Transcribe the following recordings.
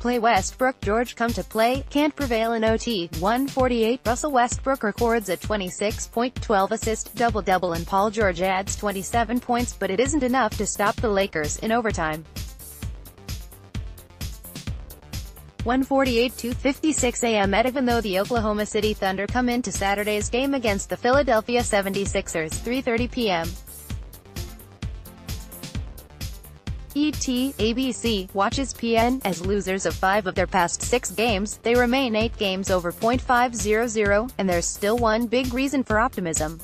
Play Westbrook, George come to play, can't prevail in OT. 148, Russell Westbrook records a 26.12 assist double-double and Paul George adds 27 points, but it isn't enough to stop the Lakers in overtime. 148-56 a.m. ETEven. Though the Oklahoma City Thunder come into Saturday's game against the Philadelphia 76ers, 3:30 p.m. ET, ABC, WatchESPN, as losers of 5 of their past 6 games, they remain 8 games over .500, and there's still one big reason for optimism.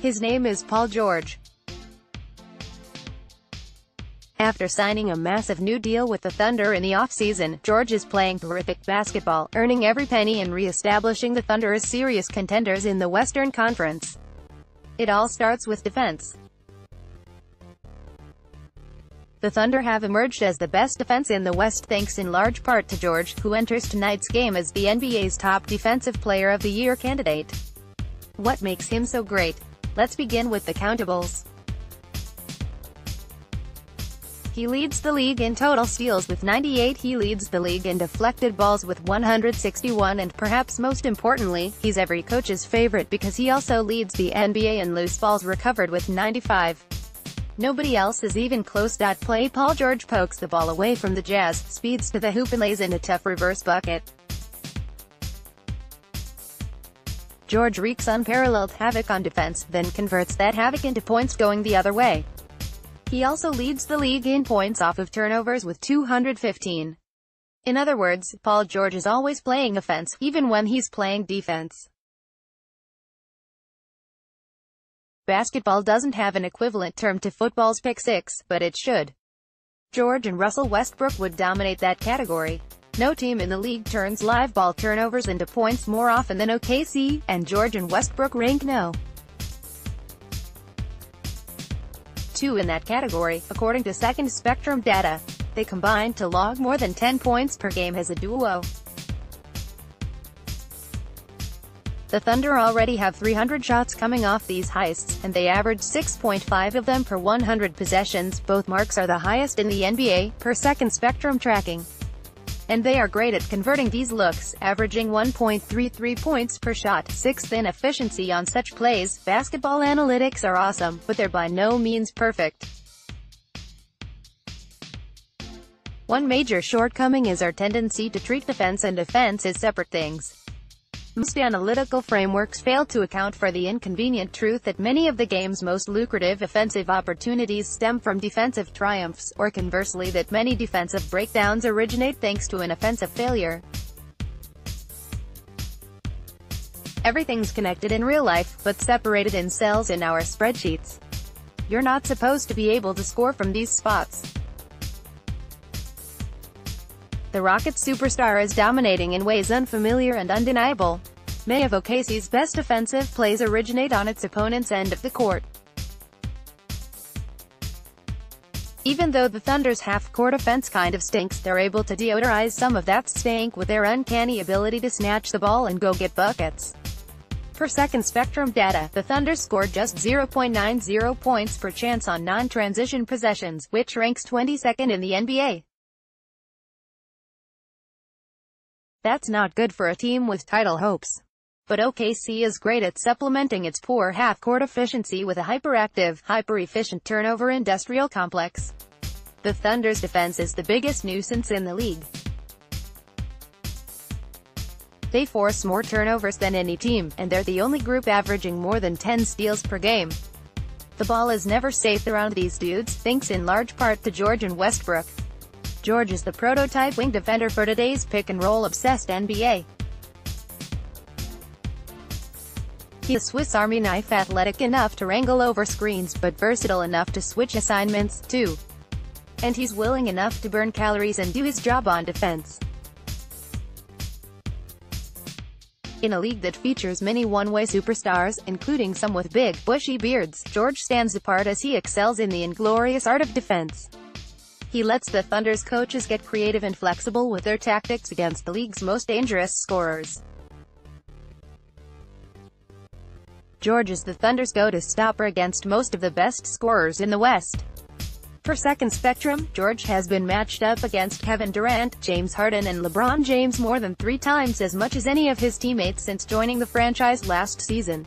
His name is Paul George. After signing a massive new deal with the Thunder in the offseason, George is playing terrific basketball, earning every penny and re-establishing the Thunder as serious contenders in the Western Conference. It all starts with defense. The Thunder have emerged as the best defense in the West thanks in large part to George, who enters tonight's game as the NBA's top Defensive Player of the Year candidate. What makes him so great? Let's begin with the countables. He leads the league in total steals with 98, he leads the league in deflected balls with 161, and perhaps most importantly, he's every coach's favorite because he also leads the NBA in loose balls recovered with 95. Nobody else is even close. Play Paul George pokes the ball away from the Jazz, speeds to the hoop and lays in a tough reverse bucket. George wreaks unparalleled havoc on defense, then converts that havoc into points going the other way. He also leads the league in points off of turnovers with 215. In other words, Paul George is always playing offense, even when he's playing defense. Basketball doesn't have an equivalent term to football's pick six, but it should. George and Russell Westbrook would dominate that category. No team in the league turns live ball turnovers into points more often than OKC, and George and Westbrook rank no. 2 in that category, according to Second Spectrum data. They combine to log more than 10 points per game as a duo. The Thunder already have 300 shots coming off these heists, and they average 6.5 of them per 100 possessions. Both marks are the highest in the NBA, per Second Spectrum tracking. And they are great at converting these looks, averaging 1.33 points per shot, 6th in efficiency on such plays. Basketball analytics are awesome, but they're by no means perfect. One major shortcoming is our tendency to treat defense and offense as separate things. Most analytical frameworks fail to account for the inconvenient truth that many of the game's most lucrative offensive opportunities stem from defensive triumphs, or conversely that many defensive breakdowns originate thanks to an offensive failure. Everything's connected in real life, but separated in cells in our spreadsheets. You're not supposed to be able to score from these spots. The Rockets' superstar is dominating in ways unfamiliar and undeniable. Many of OKC's best offensive plays originate on its opponent's end of the court. Even though the Thunder's half-court offense kind of stinks, they're able to deodorize some of that stink with their uncanny ability to snatch the ball and go get buckets. Per Second Spectrum data, the Thunder scored just 0.90 points per chance on non-transition possessions, which ranks 22nd in the NBA. That's not good for a team with title hopes. But OKC is great at supplementing its poor half-court efficiency with a hyperactive, hyper-efficient turnover industrial complex. The Thunder's defense is the biggest nuisance in the league. They force more turnovers than any team, and they're the only group averaging more than 10 steals per game. The ball is never safe around these dudes, thanks in large part to George and Westbrook. George is the prototype wing defender for today's pick-and-roll obsessed NBA. He's a Swiss Army knife, athletic enough to wrangle over screens, but versatile enough to switch assignments, too. And he's willing enough to burn calories and do his job on defense. In a league that features many one-way superstars, including some with big, bushy beards, George stands apart as he excels in the inglorious art of defense. He lets the Thunder's coaches get creative and flexible with their tactics against the league's most dangerous scorers. George is the Thunder's go-to stopper against most of the best scorers in the West. Per second spectrum, George has been matched up against Kevin Durant, James Harden and LeBron James more than 3 times as much as any of his teammates since joining the franchise last season.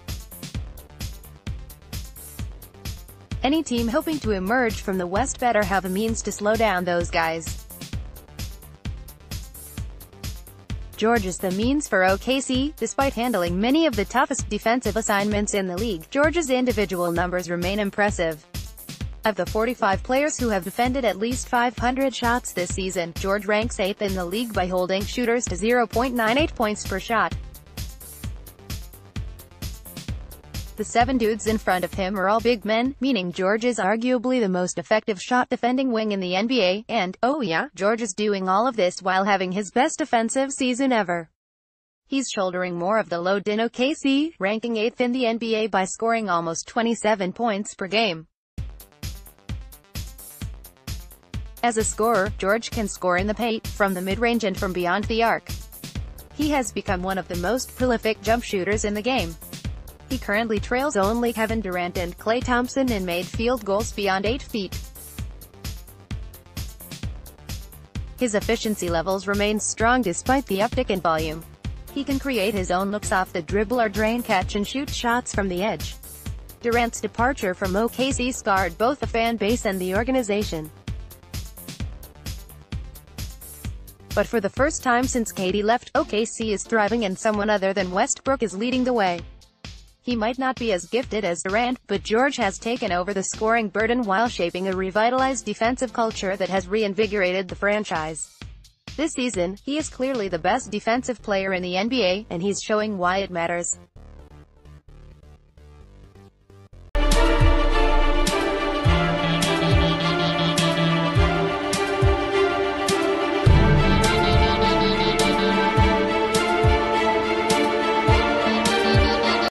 Any team hoping to emerge from the West better have a means to slow down those guys. George is the means for OKC. Despite handling many of the toughest defensive assignments in the league, George's individual numbers remain impressive. Of the 45 players who have defended at least 500 shots this season, George ranks 8th in the league by holding shooters to 0.98 points per shot. The 7 dudes in front of him are all big men, meaning George is arguably the most effective shot-defending wing in the NBA, and, oh yeah, George is doing all of this while having his best defensive season ever. He's shouldering more of the load in OKC, ranking 8th in the NBA by scoring almost 27 points per game. As a scorer, George can score in the paint, from the mid-range and from beyond the arc. He has become one of the most prolific jump shooters in the game. He currently trails only Kevin Durant and Klay Thompson in made field goals beyond 8 feet. His efficiency levels remain strong despite the uptick in volume. He can create his own looks off the dribble or drain catch and shoot shots from the edge. Durant's departure from OKC scarred both the fan base and the organization. But for the first time since KD left, OKC is thriving and someone other than Westbrook is leading the way. He might not be as gifted as Durant, but George has taken over the scoring burden while shaping a revitalized defensive culture that has reinvigorated the franchise. This season, he is clearly the best defensive player in the NBA, and he's showing why it matters.